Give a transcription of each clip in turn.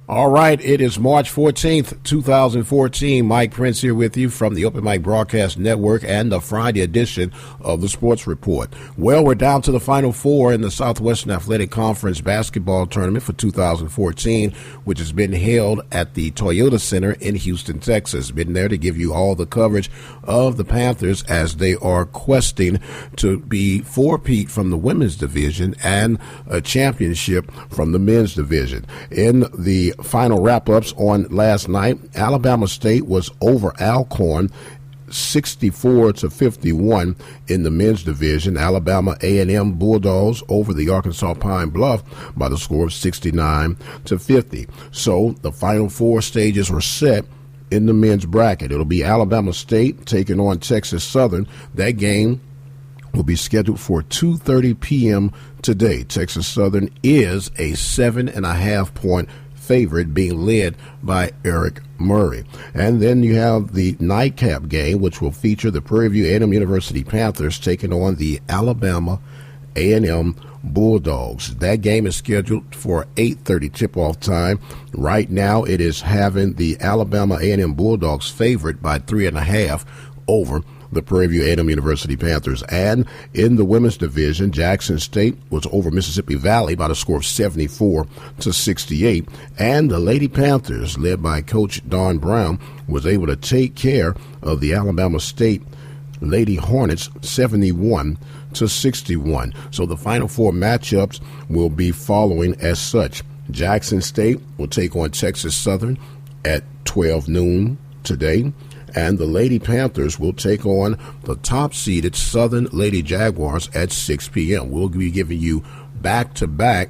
All right, it is March 14th, 2014. Mike Prince here with you from the Open Mic Broadcast Network and the Friday edition of the Sports Report. Well, we're down to the Final Four in the Southwestern Athletic Conference basketball tournament for 2014, which has been held at the Toyota Center in Houston, Texas. Been there to give you all the coverage of the Panthers as they are questing to be four-peat from the women's division and a championship from the men's division. In the final wrap-ups on last night, Alabama State was over Alcorn 64-51 in the men's division. Alabama A&M Bulldogs over the Arkansas Pine Bluff by the score of 69-50. So the final four stages were set in the men's bracket. It'll be Alabama State taking on Texas Southern. That game will be scheduled for 2:30 p.m. today. Texas Southern is a 7.5-point favorite, being led by Eric Murray. And then you have the nightcap game, which will feature the Prairie View A&M University Panthers taking on the Alabama A&M Bulldogs. That game is scheduled for 8:30 tip-off time. Right now, it is having the Alabama A&M Bulldogs favored by 3.5 over the Prairie View A&M University Panthers. And in the women's division, Jackson State was over Mississippi Valley by the score of 74-68. And the Lady Panthers, led by Coach Don Brown, was able to take care of the Alabama State Lady Hornets 71-61. So the final four matchups will be following as such. Jackson State will take on Texas Southern at 12 noon today. And the Lady Panthers will take on the top-seeded Southern Lady Jaguars at 6 p.m. We'll be giving you back-to-back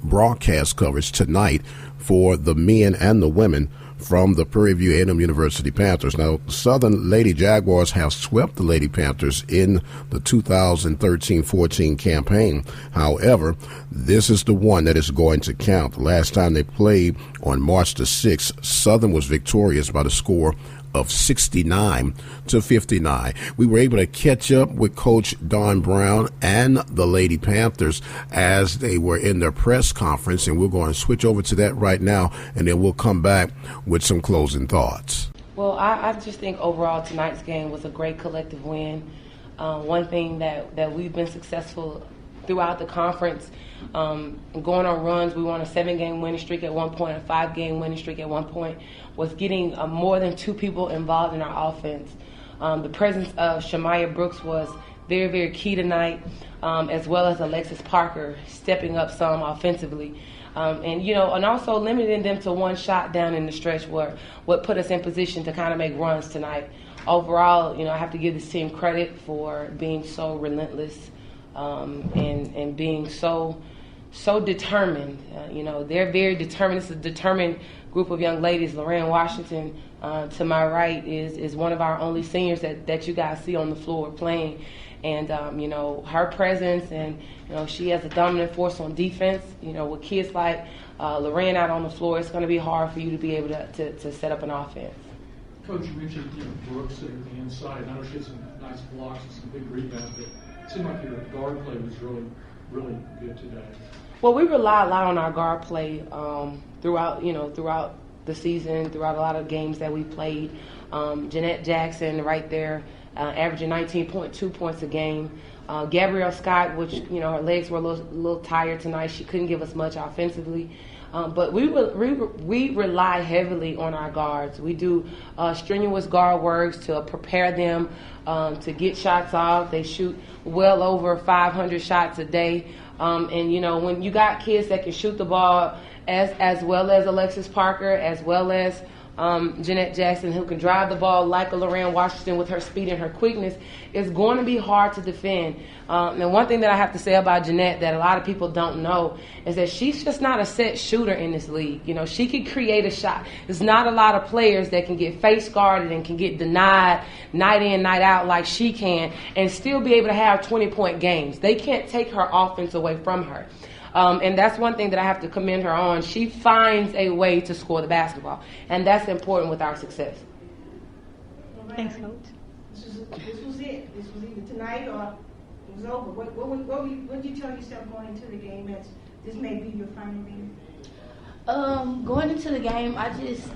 broadcast coverage tonight for the men and the women from the Prairie View A&M University Panthers. Now, Southern Lady Jaguars have swept the Lady Panthers in the 2013-14 campaign. However, this is the one that is going to count. The last time they played on March the 6th, Southern was victorious by the score of 69-59. We were able to catch up with Coach Don Brown and the Lady Panthers as they were in their press conference, and we're going to switch over to that right now, and then we'll come back with some closing thoughts. Well, I just think overall tonight's game was a great collective win. One thing that we've been successful throughout the conference, going on runs. We won a 7-game winning streak at one point, a 5-game winning streak at one point, was getting more than 2 people involved in our offense. The presence of Shamaya Brooks was very, very key tonight, as well as Alexis Parker stepping up some offensively. And also limiting them to one shot down in the stretch what put us in position to kind of make runs tonight. Overall, I have to give this team credit for being so relentless and being so determined. They're very determined. It's a determined group of young ladies. Lorraine Washington, to my right, is one of our only seniors that you guys see on the floor playing. And, her presence, and, she has a dominant force on defense. With kids like Lorraine out on the floor, it's going to be hard for you to be able to set up an offense. Coach, you mentioned Brooks at the inside. I know she had some nice blocks and some big rebounds, but it seemed like your guard play was really, really good today. Well, we rely a lot on our guard play throughout the season, throughout a lot of games that we played. Jeanette Jackson right there, averaging 19.2 points a game. Gabrielle Scott, which, her legs were a little tired tonight. She couldn't give us much offensively. But we rely heavily on our guards. We do strenuous guard works to prepare them to get shots off. They shoot well over 500 shots a day. And, when you got kids that can shoot the ball as well as Alexis Parker, as well as Jeanette Jackson, who can drive the ball like a Lorraine Washington with her speed and her quickness, it's going to be hard to defend. And one thing that I have to say about Jeanette that a lot of people don't know is that she's just not a set shooter in this league. She can create a shot. There's not a lot of players that can get face guarded and can get denied night in, night out like she can and still be able to have 20-point games. They can't take her offense away from her. And that's one thing that I have to commend her on. She finds a way to score the basketball, and that's important with our success. Thanks, Coach. This was it. This was either tonight or it was over. What did you tell yourself going into the game that this may be your final game? Going into the game, I just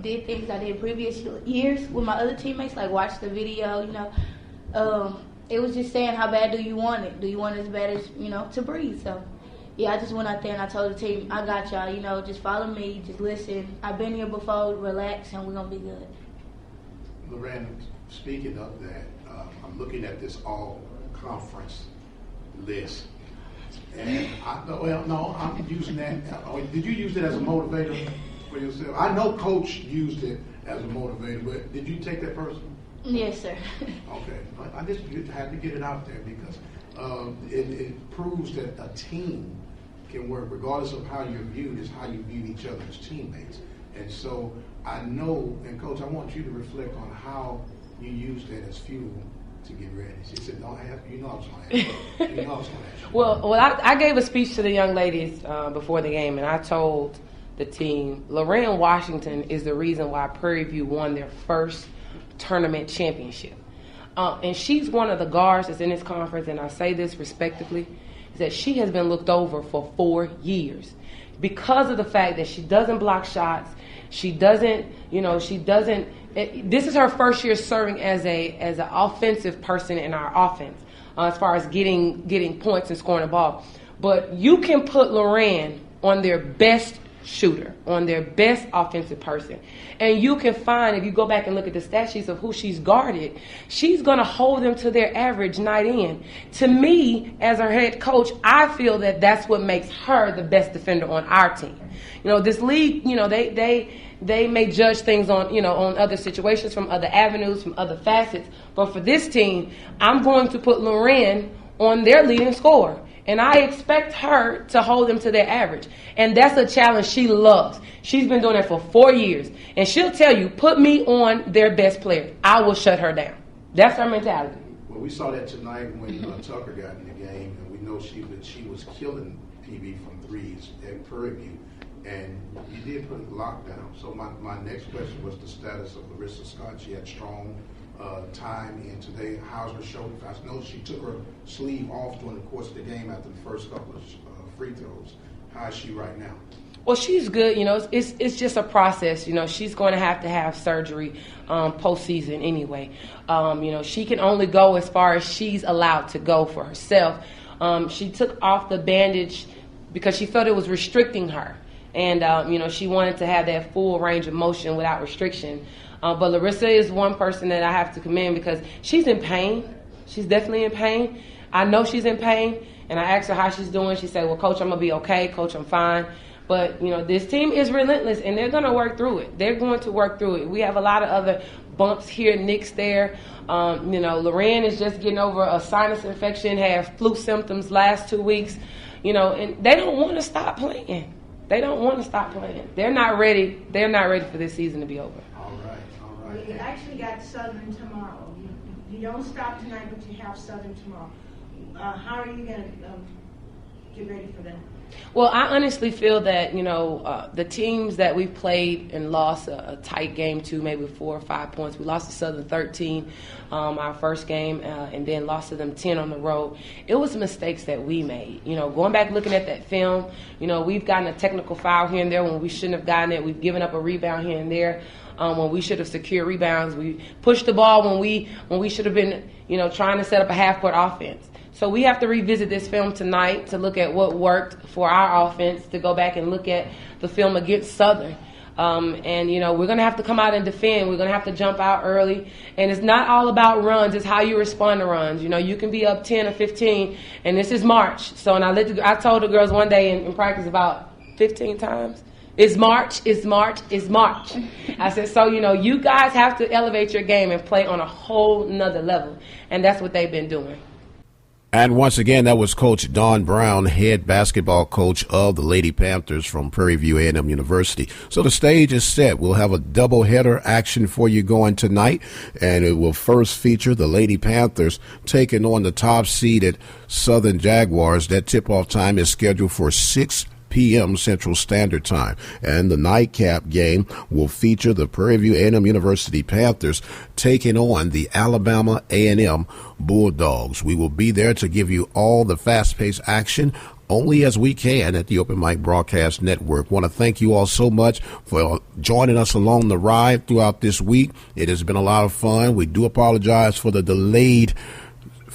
did things I did previous years with my other teammates, like watch the video, it was just saying, how bad do you want it? Do you want it as bad as, to breathe? So, yeah, I just went out there and I told the team, I got y'all, just follow me, just listen. I've been here before, relax, and we're going to be good. Lorraine, speaking of that, I'm looking at this all-conference list. And I'm using that. Did you use it as a motivator for yourself? I know Coach used it as a motivator, but did you take that personally? Yes, sir. Okay. I just had to get it out there because it proves that a team can work regardless of how you're viewed, is how you view each other as teammates. And so I know, and Coach, I want you to reflect on how you use that as fuel to get ready. She said, don't ask. I was going to ask you. Well, I gave a speech to the young ladies before the game, and I told the team, Lorraine Washington is the reason why Prairie View won their first tournament championship. And she's one of the guards that's in this conference, and I say this respectively, is that she has been looked over for 4 years because of the fact that she doesn't block shots. She doesn't, this is her first year serving as an offensive person in our offense, as far as getting points and scoring the ball. But you can put Lorraine on their best shooter, on their best offensive person. And you can find, if you go back and look at the stat sheets of who she's guarded, she's going to hold them to their average night in. To me, as her head coach, I feel that that's what makes her the best defender on our team. This league, they may judge things on, on other situations, from other avenues, from other facets. But for this team, I'm going to put Lorraine on their leading scorer. And I expect her to hold them to their average. And that's a challenge she loves. She's been doing that for 4 years. And she'll tell you, put me on their best player. I will shut her down. That's her mentality. Well, we saw that tonight when Tucker got in the game. And we know she was killing PB from threes at Prairie View. And you did put a lockdown. So my next question was the status of Larissa Scott. She had strong time in today. How's her shoulder? I know she took her sleeve off during the course of the game after the first couple of free throws. How is she right now? Well, she's good. It's just a process. She's going to have surgery postseason anyway. She can only go as far as she's allowed to go for herself. She took off the bandage because she felt it was restricting her. And, she wanted to have that full range of motion without restriction. But Larissa is one person that I have to commend because she's in pain. She's definitely in pain. I know she's in pain. And I asked her how she's doing. She said, well, Coach, I'm going to be okay. Coach, I'm fine. But, this team is relentless, and they're going to work through it. They're going to work through it. We have a lot of other bumps here, nicks there. Lorraine is just getting over a sinus infection, had flu symptoms last 2 weeks. And they don't want to stop playing. They don't want to stop playing. They're not ready. They're not ready for this season to be over. All right. Well, you actually got Southern tomorrow. You don't stop tonight, but you have Southern tomorrow. How are you going to get ready for that? Well, I honestly feel that, the teams that we played and lost a tight game to, maybe 4 or 5 points. We lost to Southern 13 our first game and then lost to them 10 on the road. It was mistakes that we made. Going back looking at that film, we've gotten a technical foul here and there when we shouldn't have gotten it. We've given up a rebound here and there when we should have secured rebounds. We pushed the ball when we should have been, trying to set up a half-court offense. So we have to revisit this film tonight to look at what worked for our offense, to go back and look at the film against Southern. And we're going to have to come out and defend. We're going to have to jump out early. And it's not all about runs. It's how you respond to runs. You can be up 10 or 15, and this is March. So I told the girls one day in practice about 15 times, it's March, it's March, it's March. I said, so, you guys have to elevate your game and play on a whole nother level. And that's what they've been doing. And once again, that was Coach Dawn Brown, head basketball coach of the Lady Panthers from Prairie View A&M University. So the stage is set. We'll have a doubleheader action for you going tonight, and it will first feature the Lady Panthers taking on the top-seeded Southern Jaguars. That tip-off time is scheduled for 6 p.m. Central Standard Time. And the nightcap game will feature the Prairie View A&M University Panthers taking on the Alabama A&M Bulldogs. We will be there to give you all the fast-paced action only as we can at the Open Mic Broadcast Network. Want to thank you all so much for joining us along the ride throughout this week. It has been a lot of fun. We do apologize for the delayed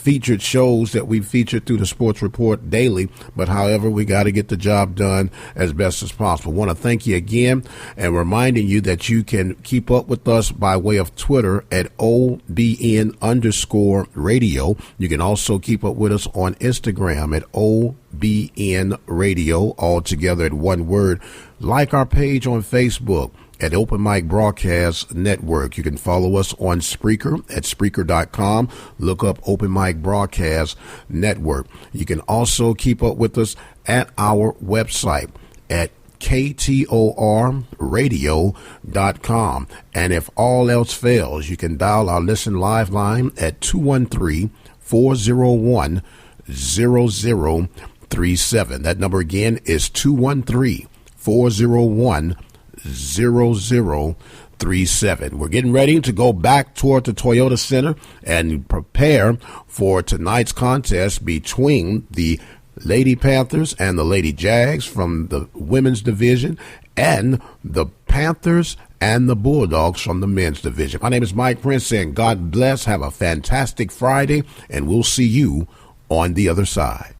featured shows that we featured through the Sports Report Daily, but however, we got to get the job done as best as possible. Want to thank you again and reminding you that you can keep up with us by way of Twitter at OBN_radio. You can also keep up with us on Instagram at OBN Radio, all together at one word. Like our page on Facebook at Open Mic Broadcast Network. You can follow us on Spreaker at Spreaker.com. Look up Open Mic Broadcast Network. You can also keep up with us at our website at KTORradio.com. And if all else fails, you can dial our Listen Live line at 213-401-0037. That number again is 213-401-0037. 0037. We're getting ready to go back toward the Toyota Center and prepare for tonight's contest between the Lady Panthers and the Lady Jags from the women's division and the Panthers and the Bulldogs from the men's division. My name is Mike Prince saying God bless. Have a fantastic Friday, and we'll see you on the other side.